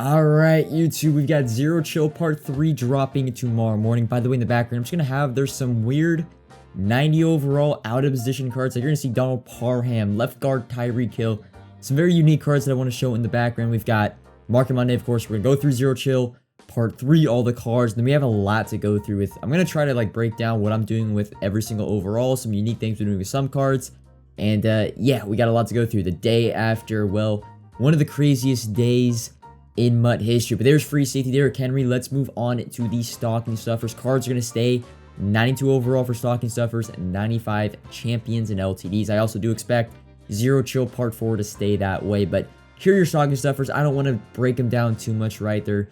Alright, YouTube, we've got Zero Chill Part 3 dropping tomorrow morning. By the way, in the background, I'm just going to have, there's some weird 90 overall out of position cards. Like, you're going to see Donald Parham, left guard Tyreek Hill. Some very unique cards that I want to show in the background. We've got Market Monday, of course. We're going to go through Zero Chill Part 3, all the cards. And then we have a lot to go through with. I'm going to try to, like, break down what I'm doing with every single overall, some unique things we're doing with some cards. And, yeah, we got a lot to go through. The day after, well, one of the craziest days in MUT history. But there's free safety, Derrick Henry. Let's move on to the stocking stuffers. Cards are going to stay 92 overall for stocking stuffers and 95 champions and LTDs. I also do expect Zero Chill Part 4 to stay that way. But here are your stocking stuffers. I don't want to break them down too much right there.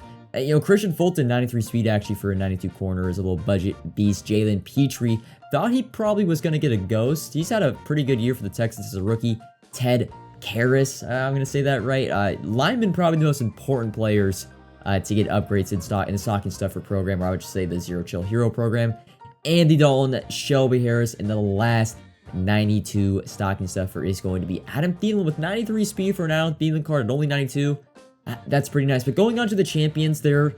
Christian Fulton, 93 speed actually for a 92 corner is a little budget beast. Jalen Petrie, thought he probably was going to get a ghost. He's had a pretty good year for the Texans as a rookie. Ted Karras, I'm going to say that right. Linemen, probably the most important players to get upgrades in the stocking stuffer program, or I would just say the Zero Chill Hero program. Andy Dalton, Shelby Harris, and the last 92 stocking stuffer is going to be Adam Thielen with 93 speed for an Adam Thielen card at only 92. That's pretty nice. But going on to the champions, they're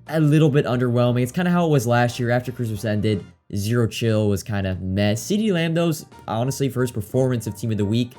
a little bit underwhelming. It's kind of how it was last year after Christmas ended. Zero Chill was kind of meh. CeeDee Lamb, though, honestly, for his performance of Team of the Week,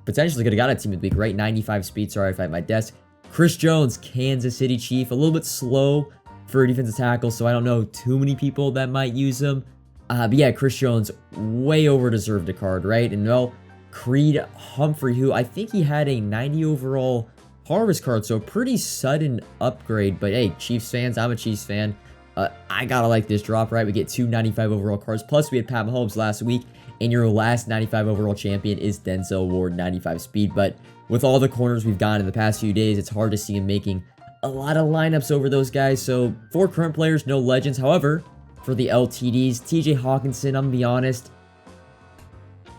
potentially could have got a Team of the Week, right? 95 speed. Sorry if I had my desk. Chris Jones, Kansas City Chief. A little bit slow for a defensive tackle, so I don't know too many people that might use him. But yeah, Chris Jones, way over deserved a card, right? And well, Creed Humphrey, who I think he had a 90 overall Harvest card, so a pretty sudden upgrade. But hey, Chiefs fans, I'm a Chiefs fan. I gotta like this drop, right? We get two 95 overall cards. Plus, we had Pat Mahomes last week. And your last 95 overall champion is Denzel Ward, 95 speed. But with all the corners we've gotten in the past few days, it's hard to see him making a lot of lineups over those guys. So, for current players, no legends. However, for the LTDs, TJ Hawkinson, I'm gonna be honest,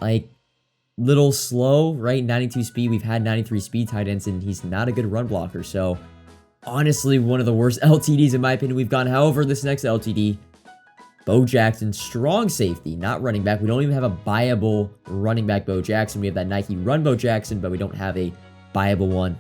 like, little slow, right? 92 speed. We've had 93 speed tight ends, and he's not a good run blocker. So, honestly, one of the worst LTDs in my opinion we've gotten. However, this next LTD, Bo Jackson, strong safety, not running back. We don't even have a buyable running back Bo Jackson. We have that Nike Run Bo Jackson, but we don't have a buyable one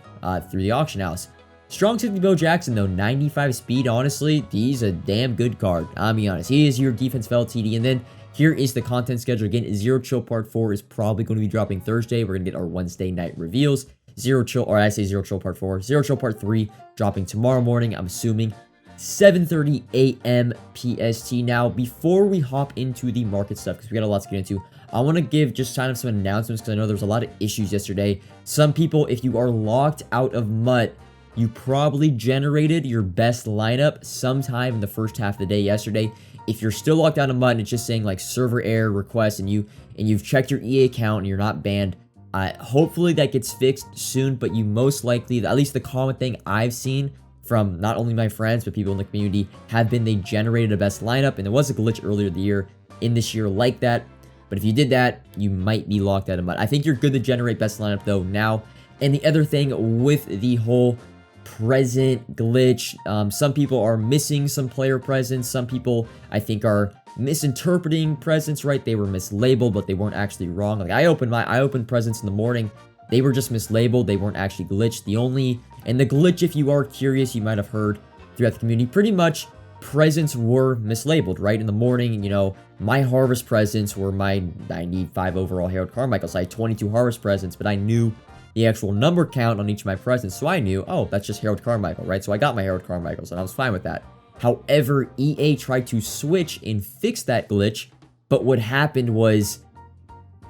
through the auction house. Strong safety Bo Jackson, though, 95 speed. Honestly, he's a damn good card. I'll be honest. He is your defensive LTD. And then here is the content schedule. Again, Zero Chill Part 4 is probably going to be dropping Thursday. We're going to get our Wednesday night reveals. Zero Chill Part 4. Zero Chill Part 3 dropping tomorrow morning, I'm assuming. 7:30 a.m. PST. Now, before we hop into the market stuff, because we got a lot to get into, I want to give just kind of some announcements, because I know there was a lot of issues yesterday. Some people, if you are locked out of MUT, you probably generated your best lineup sometime in the first half of the day yesterday. If you're still locked out of MUT and it's just saying like server error request, and you've checked your EA account and you're not banned, hopefully that gets fixed soon. But you most likely, at least the common thing I've seen from not only my friends, but people in the community, have been they generated a best lineup, and there was a glitch earlier in this year like that. But if you did that, you might be locked out of MUT. I think you're good to generate best lineup, though, now. And the other thing with the whole present glitch, some people are missing some player presents. Some people, I think, are misinterpreting presents, right? They were mislabeled, but they weren't actually wrong. Like, I opened presents in the morning. They were just mislabeled. They weren't actually glitched. And the glitch, if you are curious, you might have heard throughout the community, pretty much presents were mislabeled, right? In the morning, my harvest presents were my 95 overall Harold Carmichael. So I had 22 harvest presents, but I knew the actual number count on each of my presents. So I knew, oh, that's just Harold Carmichael, right? So I got my Harold Carmichaels, and I was fine with that. However, EA tried to switch and fix that glitch, but what happened was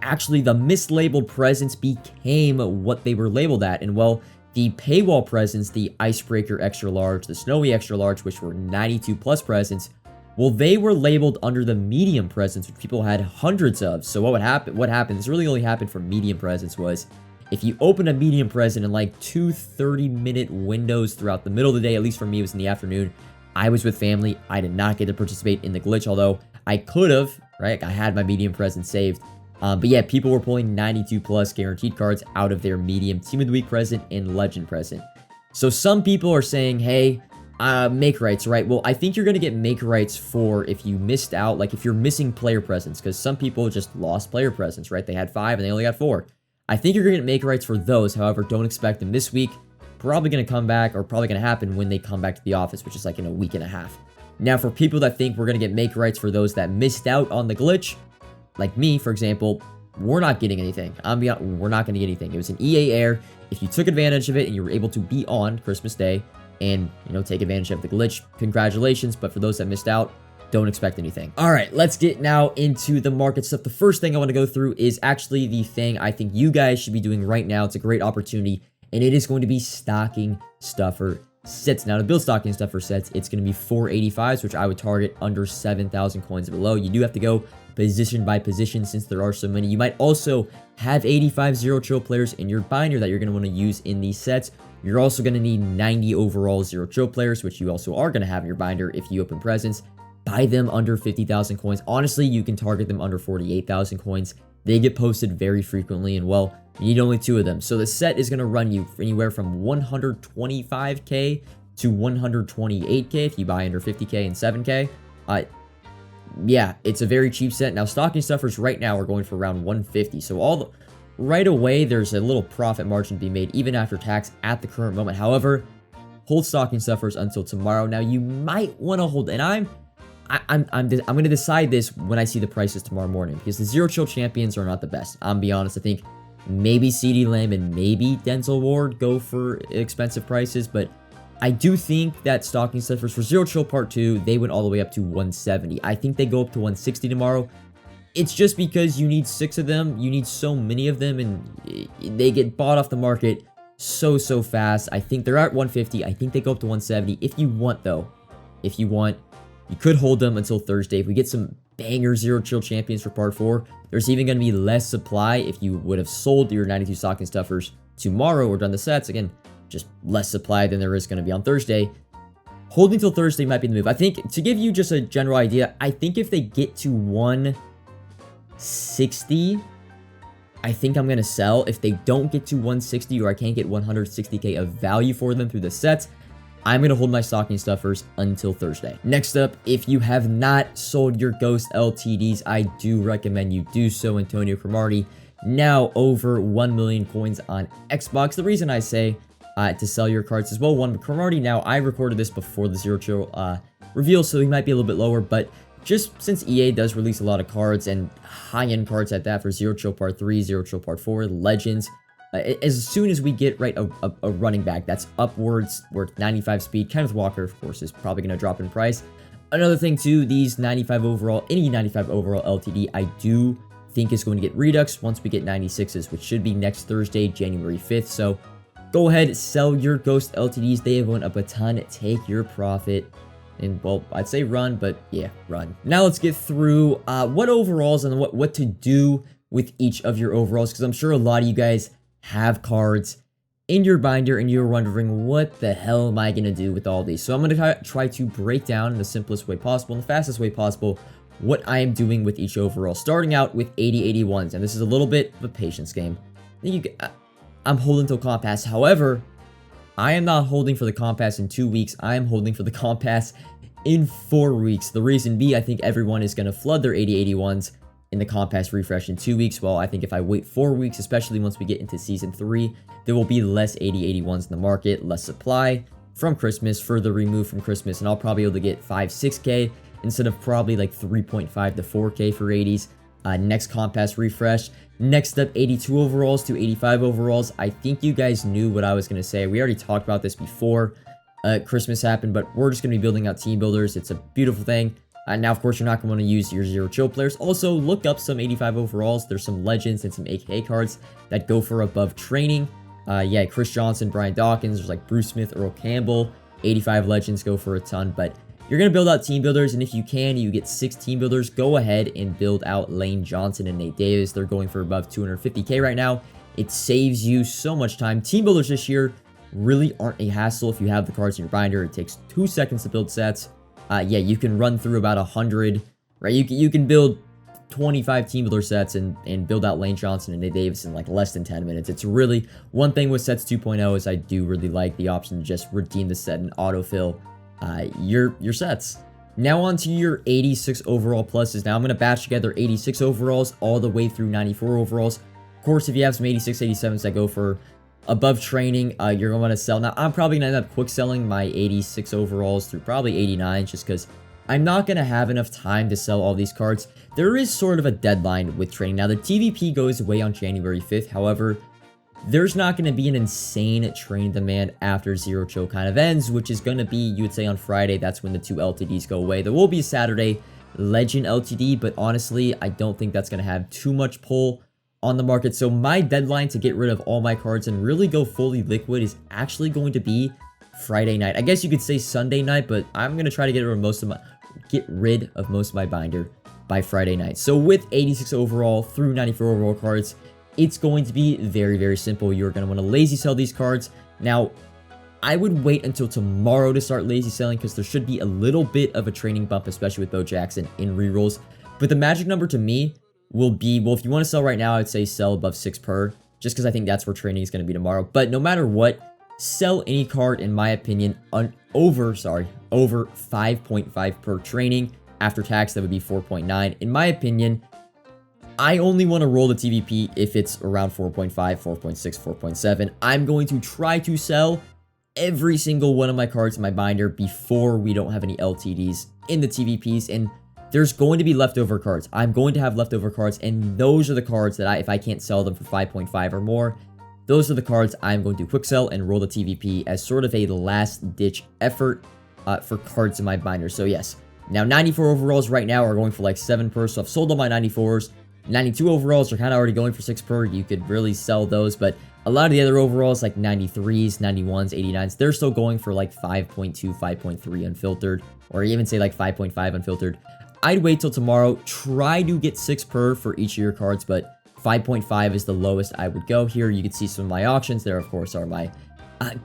actually the mislabeled presents became what they were labeled at. And well, the paywall presents, the Icebreaker Extra Large, the Snowy Extra Large, which were 92 plus presents, well, they were labeled under the medium presents, which people had hundreds of. So what happened, this really only happened for medium presents, was if you open a medium present in like 2 30-minute windows throughout the middle of the day, at least for me, it was in the afternoon, I was with family, I did not get to participate in the glitch, although I could have, right? I had my medium present saved. But yeah, people were pulling 92 plus guaranteed cards out of their medium Team of the Week present and Legend present. So some people are saying, hey, make rights, right? Well, I think you're going to get make rights for if you missed out, like if you're missing player presents, because some people just lost player presents, right? They had 5 and they only got 4. I think you're going to get make rights for those. However, don't expect them this week. probably going to come back, or probably going to happen when they come back to the office, which is like in a week and a half. Now, for people that think we're going to get make rights for those that missed out on the glitch, like me, for example, we're not getting anything. We're not going to get anything. It was an EA Air. If you took advantage of it and you were able to be on Christmas Day and, take advantage of the glitch, congratulations. But for those that missed out, don't expect anything. All right, let's get now into the market stuff. The first thing I want to go through is actually the thing I think you guys should be doing right now. It's a great opportunity, and it is going to be stocking stuffer sets. Now, to build stocking stuffer sets, it's going to be 485s, which I would target under 7,000 coins below. You do have to go position by position since there are so many. You might also have 85 zero chill players in your binder that you're going to want to use in these sets. You're also going to need 90 overall zero chill players, which you also are going to have in your binder if you open presents. Buy them under 50,000 coins. Honestly, you can target them under 48,000 coins. They get posted very frequently, and well, you need only 2 of them. So the set is going to run you anywhere from 125k to 128k if you buy under 50k and 7k. Yeah, it's a very cheap set. Now, stocking stuffers right now are going for around 150. So right away, there's a little profit margin to be made even after tax at the current moment. However, hold stocking stuffers until tomorrow. Now, you might want to hold, and I'm going to decide this when I see the prices tomorrow morning, because the zero chill champions are not the best. I'm be honest. I think maybe CeeDee Lamb and maybe Denzel Ward go for expensive prices, but I do think that stocking stuffers for zero chill part 2, they went all the way up to 170. I think they go up to 160 tomorrow. It's just because you need 6 of them. You need so many of them, and they get bought off the market so fast. I think they're at 150. I think they go up to 170. If you want, you could hold them until Thursday. If we get some banger zero chill champions for part 4, there's even going to be less supply. If you would have sold your 92 stocking stuffers tomorrow or done the sets, again, just less supply than there is going to be on Thursday. Holding till Thursday might be the move. I think, to give you just a general idea, I think if they get to 160, I think I'm going to sell. If they don't get to 160, or I can't get 160k of value for them through the sets, I'm going to hold my stocking stuffers until Thursday. Next up, if you have not sold your Ghost LTDs, I do recommend you do so. Antonio Cromartie, now over 1 million coins on Xbox. The reason I say to sell your cards as well, one, Cromartie, now I recorded this before the zero chill reveal, so he might be a little bit lower, but just since EA does release a lot of cards, and high-end cards at that, for zero chill part 3, zero chill part 4, legends, as soon as we get a running back that's upwards, worth 95 speed, Kenneth Walker, of course, is probably going to drop in price. Another thing too, these 95 overall, any 95 overall LTD, I do think is going to get redux once we get 96s, which should be next Thursday, January 5th. So go ahead, sell your Ghost LTDs. They have went up a ton. Take your profit. And, well, I'd say run, but yeah, run. Now let's get through what overalls and what to do with each of your overalls, because I'm sure a lot of you guys have cards in your binder and you're wondering, what the hell am I going to do with all these? So I'm going to try to break down in the simplest way possible, in the fastest way possible, what I am doing with each overall, starting out with 80-81s. And this is a little bit of a patience game. I'm holding till Compass. However, I am not holding for the Compass in 2 weeks. I am holding for the Compass in 4 weeks. The reason being, I think everyone is going to flood their 80-81s in the Compass refresh in 2 weeks. Well, I think if I wait 4 weeks, especially once we get into Season 3, there will be less 80-81s in the market, less supply from Christmas, further removed from Christmas, and I'll probably be able to get 5-6k instead of probably like 3.5 to 4k for 80s. Next Compass refresh. Next up, 82 overalls to 85 overalls. I think you guys knew what I was going to say. We already talked about this before Christmas happened, but we're just going to be building out team builders. It's a beautiful thing. Now, of course, you're not going to want to use your zero chill players. Also, look up some 85 overalls. There's some legends and some AKA cards that go for above training. Yeah, Chris Johnson, Brian Dawkins, there's like Bruce Smith, Earl Campbell. 85 legends go for a ton, but you're going to build out team builders, and if you can, you get 6 team builders. Go ahead and build out Lane Johnson and Nate Davis. They're going for above 250k right now. It saves you so much time. Team builders this year really aren't a hassle if you have the cards in your binder. It takes 2 seconds to build sets. Yeah, you can run through about 100, right? You can build 25 team builder sets and build out Lane Johnson and Nate Davis in like less than 10 minutes. It's really, one thing with sets 2.0 is I do really like the option to just redeem the set and autofill your sets. Now on to your 86 overall pluses. Now I'm going to batch together 86 overalls all the way through 94 overalls. Of course, if you have some 86, 87s that go for above training, you're going to want to sell. Now, I'm probably going to end up quick selling my 86 overalls through probably 89 just because I'm not going to have enough time to sell all these cards. There is sort of a deadline with training. Now, the TVP goes away on January 5th. However, there's not going to be an insane training demand after Zero Chill kind of ends, which is going to be, you would say, on Friday. That's when the 2 LTDs go away. There will be a Saturday Legend LTD, but honestly, I don't think that's going to have too much pull on the market. So my deadline to get rid of all my cards and really go fully liquid is actually going to be Friday night. I guess you could say Sunday night, but I'm going to try to get rid of most of my binder by Friday night. So with 86 overall through 94 overall cards, it's going to be very, very simple. You're going to want to lazy sell these cards. Now, I would wait until tomorrow to start lazy selling because there should be a little bit of a training bump, especially with Bo Jackson in rerolls. But the magic number to me will be, well, if you want to sell right now, I'd say sell above 6 per, just because I think that's where training is going to be tomorrow. But no matter what, sell any card, in my opinion, over 5.5 per training. After tax, that would be 4.9. In my opinion, I only want to roll the TVP if it's around 4.5, 4.6, 4.7. I'm going to try to sell every single one of my cards in my binder before we don't have any LTDs in the TVPs, and there's going to be leftover cards. I'm going to have leftover cards, and those are the cards that if I can't sell them for 5.5 or more, those are the cards I'm going to quick sell and roll the TVP as sort of a last-ditch effort for cards in my binder. So yes, now 94 overalls right now are going for like 7 per, so I've sold all my 94s. 92 overalls are kind of already going for 6 per. You could really sell those, but a lot of the other overalls like 93s, 91s, 89s, they're still going for like 5.2, 5.3 unfiltered, or even say like 5.5 unfiltered. I'd wait till tomorrow, try to get 6 per for each of your cards, but 5.5 is the lowest I would go here. You can see some of my auctions. There, of course, are my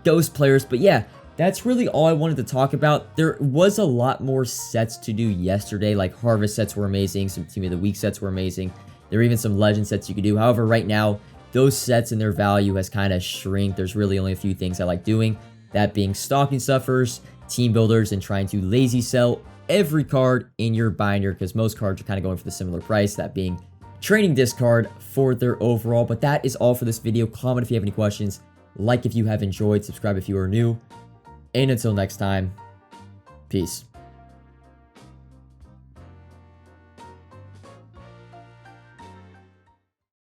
ghost players, but yeah, that's really all I wanted to talk about. There was a lot more sets to do yesterday, like Harvest sets were amazing, some Team of the Week sets were amazing. There are even some Legend sets you could do. However, right now, those sets and their value has kind of shrunk. There's really only a few things I like doing, that being Stalking Stuffers, Team Builders, and trying to lazy sell every card in your binder because most cards are kind of going for the similar price, that being Training Discard for their overall. But that is all for this video. Comment if you have any questions, like if you have enjoyed, subscribe if you are new, and until next time, peace.